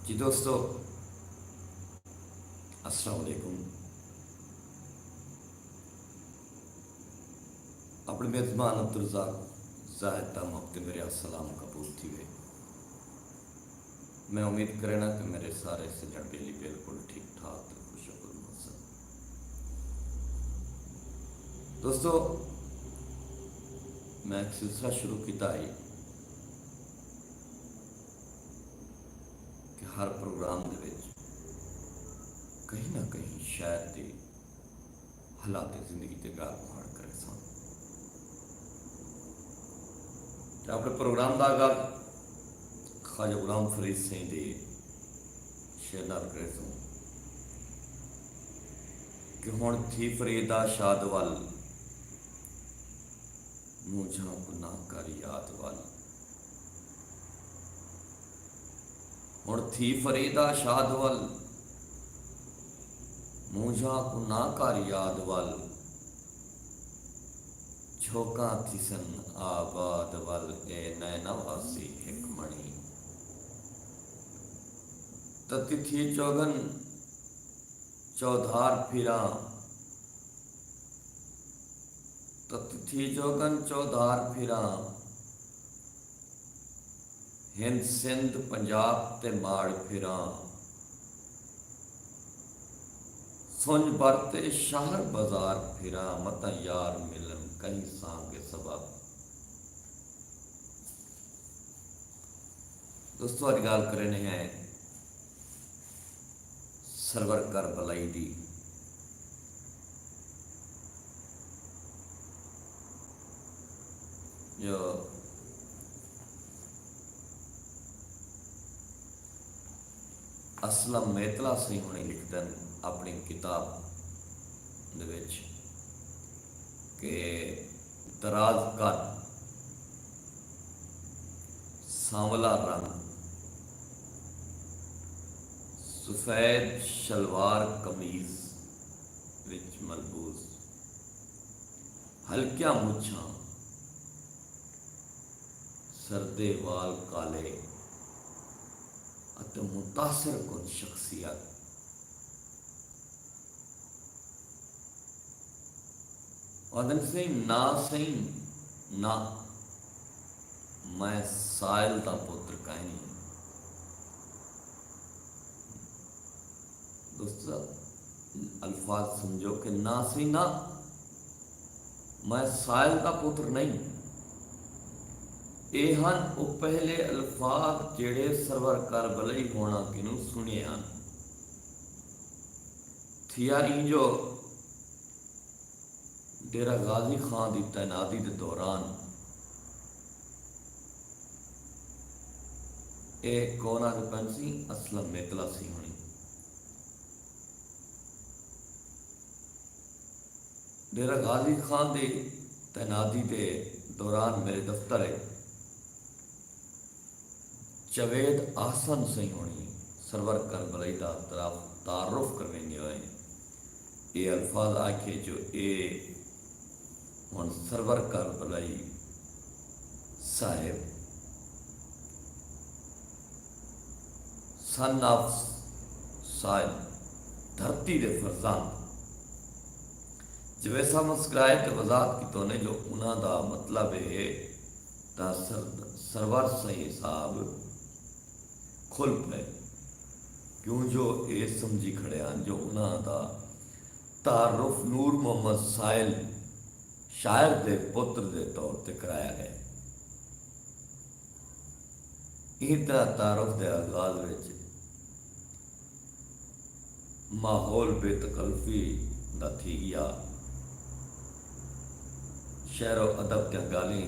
जी दोस्तों, अस्सलाम वालेकुम। अपने मेज़बान अब्दुल ज़ाहिद ताम हफ्ते मेरे अस्सलाम कबूल थी वे। मैं उम्मीद करना कि मेरे सारे सजण बेली बिल्कुल ठीक ठाक ते खुशकुल मौसम। दोस्तों, मैं एक सिलसिला शुरू किया है कि हर प्रोग्राम दे विच कहीं ना कहीं शायद दी हालात जिंदगी ते गल मार करे सन। अपने प्रोग्राम का आगाज ख्वाजा गुलाम फरीद सिंह दे शेर नाल करे सूं कि हुण थी फरीदा शाद वल मूझा गुनाह कर याद वल। हुण थी फरीदा शाद वल मूझा गुनाह कर याद वल। झोंका थिसन आबाद वल ए नैना वासी हिक मणि। तति थी चौगन चौधार फिरा, तति थी चौगन चौधार फिरा। हिंद सिंध पंजाब ते माड़ फिरा। सुंज बरते शहर बाजार फिरा। मत यार मिलन कहीं सांगे सबब। दोस्तों, अज गल करने हैं सरवर करबलाई दी। जो असलम मेतला सिंह हुणे लिखते हैं अपनी किताब दे विच कि दराज कद सांवला रंग सफेद शलवार कमीज विच मलबूस हल्कियां मुछां सरदे वाल काले अते मुतासिर कुन शख्सियत। वदन सिंह ना सिंह ना मैं साइल दा पुत्र कहनी। दोस्तों, अल्फाज समझो कि ना सी ना मैं साइल दा पुत्र नहीं। ये हन वो पहले अल्फाज जेड़े सरवर करबलाई होना किनू सुने हैं। थिया इंजो डेरा गाजी खान की तैनाती के दौरान एक कौन आ पंसी असलम मेतला सी होनी। डेरा गाजी खान की तैनाती के दौरान मेरे दफ्तर है जवेद आसन सिंह होनी सरवर करबलाई का तारुफ करवेंगे हुए। ये अल्फाज आखे जो ये हुण सरवर करबलाई साहिब सन ऑफ साहिब धरती के फरजान जवैसा मुस्कराए तो वजाहत की तो ने जो उन्हों का मतलब है ता सरवर सही साहब खुल पे क्यों जो ये समझी खड़े हैं जो उन्हों का तारुफ नूर मोहम्मद साहिल शायर के पुत्र के तौर पर कराया गया। इस तरह तारुफ के आगाज में माहौल बेतकल्फी का थी गया। शहरो अदब त्या गाली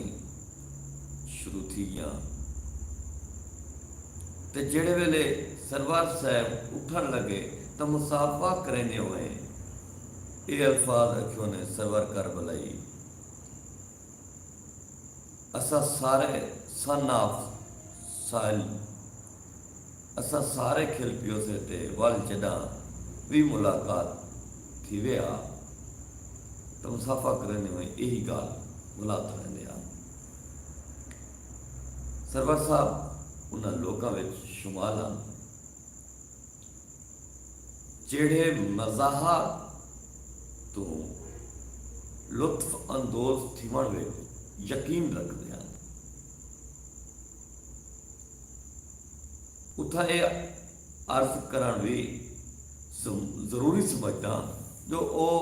शुरू थी गया। ते जेड़े वेले सरवार साहब उठन लगे तो मुसाफा करने हुए ये अल्फाज रखियो ने सरवर करबलाई असा सारे सन ऑफ साइल असा सारे खिल पियो से ते वल जदा भी मुलाकात थी वे आ तो मुसाफा करने में यही गाल मुलात रहने आ। सरवर साहब उन्होंने लोगों में शुमाल हैं ਜਿਹੜੇ ਮਜ਼ਾਹਾ ਤੋਂ ਲੁਤਫ ਅੰਦੋਜ਼ ਥੀਵਣ ਵਿੱਚ ਯਕੀਨ ਰੱਖਦੇ ਹਨ। ਉੱਥਾਂ ਇਹ ਅਰਜ਼ ਕਰਨ ਵੀ ਜ਼ਰੂਰੀ ਸਮਝਦਾ ਜੋ ਉਹ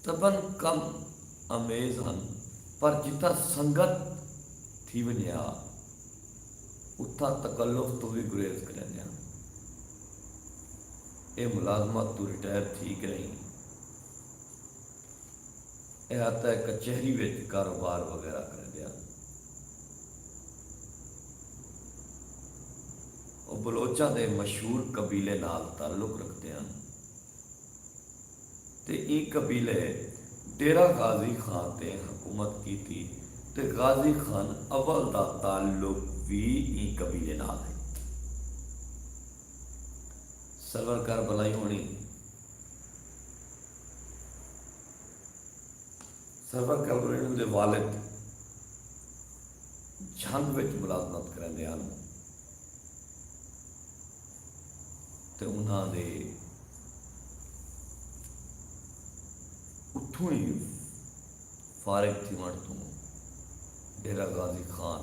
तबन कम अमेज हैं, पर जिता संगत थी वनिया उथा तकल्लुफ तो भी गुरेज करें। ये मुलाजमत तो रिटायर ठीक रही, यह आता है कचहरी में कारोबार वगैरह कर दिया। और बलोचा के मशहूर कबीले नाल ताल्लुक रखते हैं ते ये कबीले डेरा गाजी खान ते हुकूमत की थी, ते गाजी खान अव्वल दा ताल्लुक भी ये कबीले नाल है। सरवर करबलाई होनी, सरवर करबलाई दे वालिद जंग विच मुलाजमत करते हैं ते उन्हां दे उठों ही फारिग थी वण तो डेरा गाजी खान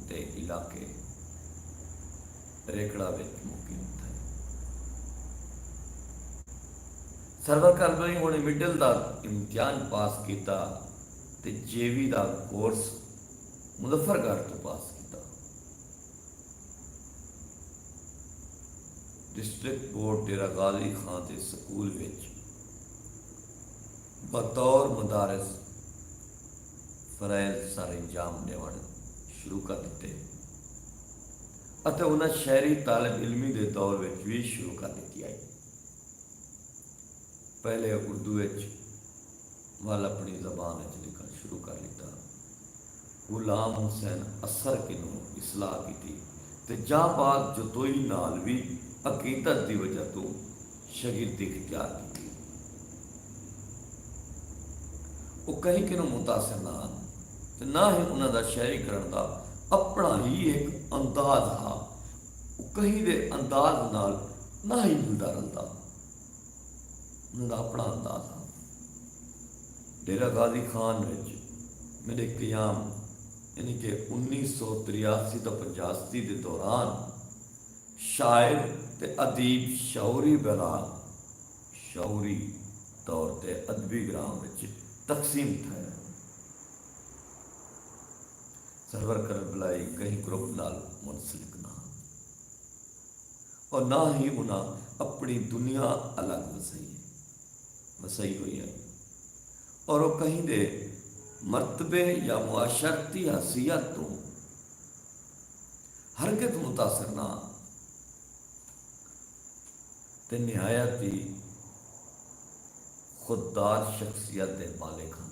दे इलाके रेकड़ा विच मुकीम थे। सरवर करबलाई होने मिडल दा इम्तिहान पास किया ते जेवी दा कोर्स मुजफ्फरगढ़ तो पास किया। डिस्ट्रिक्ट बोर्ड डेरा गाजी खान के स्कूल विच बतौर मदारस फरैज सर इंजाम देवन शुरू कर दिते अते उन्हें शहरी तालिब इलमी के दौर में भी शुरू कर दी आई। पहले उर्दू वाल अपनी जबान लिखना शुरू कर लिया। गुलाम हुसैन असर किनू इसलाह की ते जां बाद जतोई नाल भी अकीदत की वजह तो शगिर्दी इख्तियार की। वो कहीं कि मुतासिर ना तो ना ही उन्होंने शहरीकरण का अपना ही एक अंदाज हा। कहीं के अंदाज नाल ना ही मिलता रहा, उनका अपना अंदाज हा। डेरा गाजी खान मेरे क्याम यानी कि 1983 तो 85 के दौरान शायर ते अदीब शौरी बयान शौरी तौर पर अदबी ग्राम में तकसीम थे। सरवर करबलाई कहीं ग्रुप नाल मुंसलिक ना और ना ही उन्हें अपनी दुनिया अलग वसई हुई है और वो कहीं दे मरतबे या मुआशरती हसीयत तो हरकत मुतासर ना ते निहायत ही खुददार शख्सियत के मालिक हैं।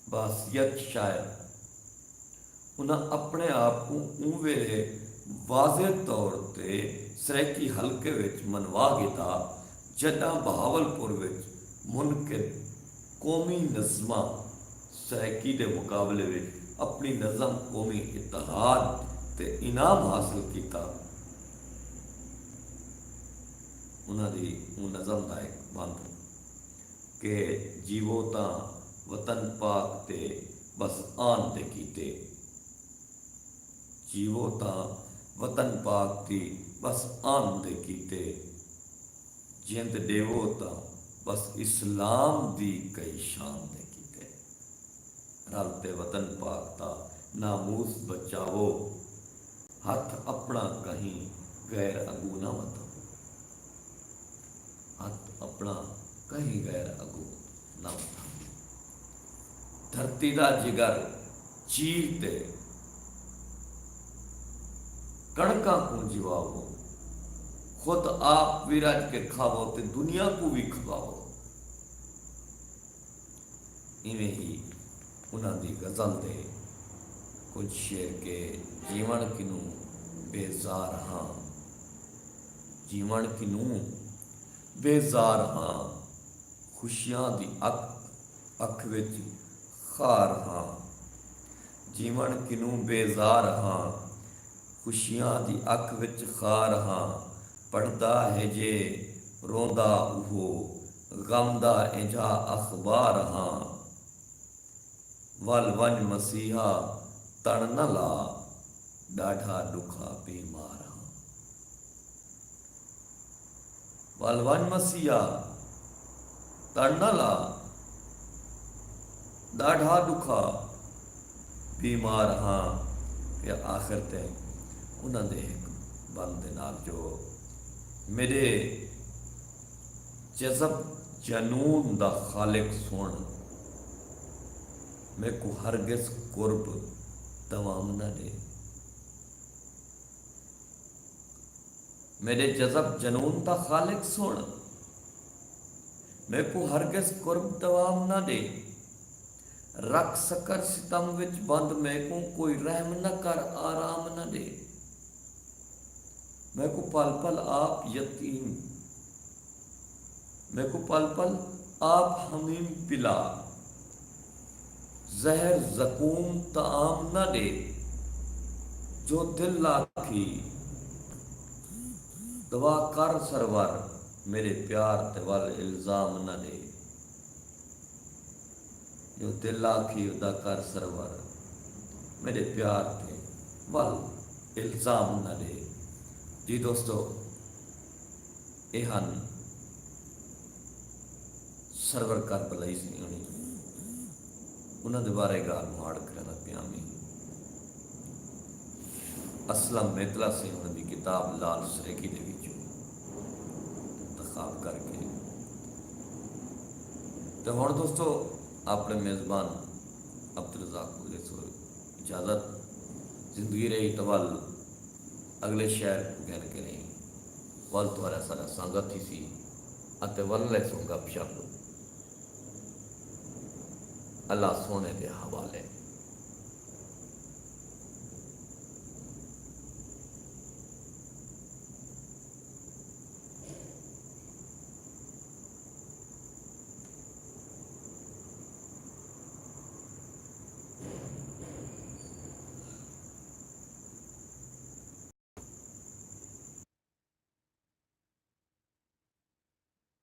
बासियत शायर उन्हें अपने आप को ऊँ वेले वाज़े तौर पर सराकी हल्के विच मनवा गया जदा बहावलपुर विच मुनकिद कौमी नज़मां सराकी के मुकाबले में अपनी नज़म कौमी इतिहाद ते इनाम हासिल किया। उन्होंने वो नज़म का एक बंद कि जीवो तां वतन पाक ते बस आन दे कीते, जीवो तां वतन पाक ती बस आन दे कीते, जिंद देवो तां बस इस्लाम दी कई शान दे कीते। रलते वतन पाक ता नामूस बचावो, हथ अपना कहीं गैर अगू ना वतो, हथ अपना कहीं गैर अगू ना वतो। धरती का जिगर चीर ते कणका को जिवाओ, खुद आप भी रज के खावो ते दुनिया को भी खवाओ। इवें ही उन्होंने गज़ल दे कुछ शेर के जीवन किनू बेजार हाँ, जीवन किनू बेजार हाँ, खुशियां दी अख विच खार हाँ, जीवन किनू बेजार हाँ, खुशियां दी अख विच खार हाँ, पढ़दा है जे रोंदा उहो, गम दा इंजा अखबार हाँ। वल वंज मसीहा तण न ला, ॾाढा ॾुखा बीमार हाँ। वल वंज मसीहा तण न ला, ॾाढा ॾुखा बीमार हाँ। कि आखिर ते उन्हां दे एक बंद दे नाल जो मेरे जज़ब जनून दा खालिक सुन, मैं को हरगिज कुर्ब तमाम न दे। मेरे जज़ब जनून दा खालिक सुन, मैं को हरगिज कुर्ब तमाम न दे। रख सकर सितम विच बंद, मैं को कोई रहम न कर आराम न दे। मैं को पल पल आप यतीम, मैं को पल पल आप हमीम पिला। जहर जकूम ताम न दे, जो दिल लाखी दवा कर सरवर, मेरे प्यार ते वल इल्जाम न दे। जो दिल आखी उदा कर सरवर, मेरे प्यार ते वल इल्जाम न दे। जी दोस्तों, ये हन सरवर करबलाई सी होनी, उन्होंने बारे गाल माड़ करना पिया मैं। असलम मेतला से उन्होंने किताब लाल सरेकी दे विचों इंतखाब करके। तो हुण दोस्तों, अपने मेज़बान अब्दुल रज़ाक को सो इजाज़त। जिंदगी रही तो वल अगले शहर गैर के नहीं, वल तुम्हारा सारा संगत ही सी अते वल सो गपशप अल्लाह सोने के हवाले।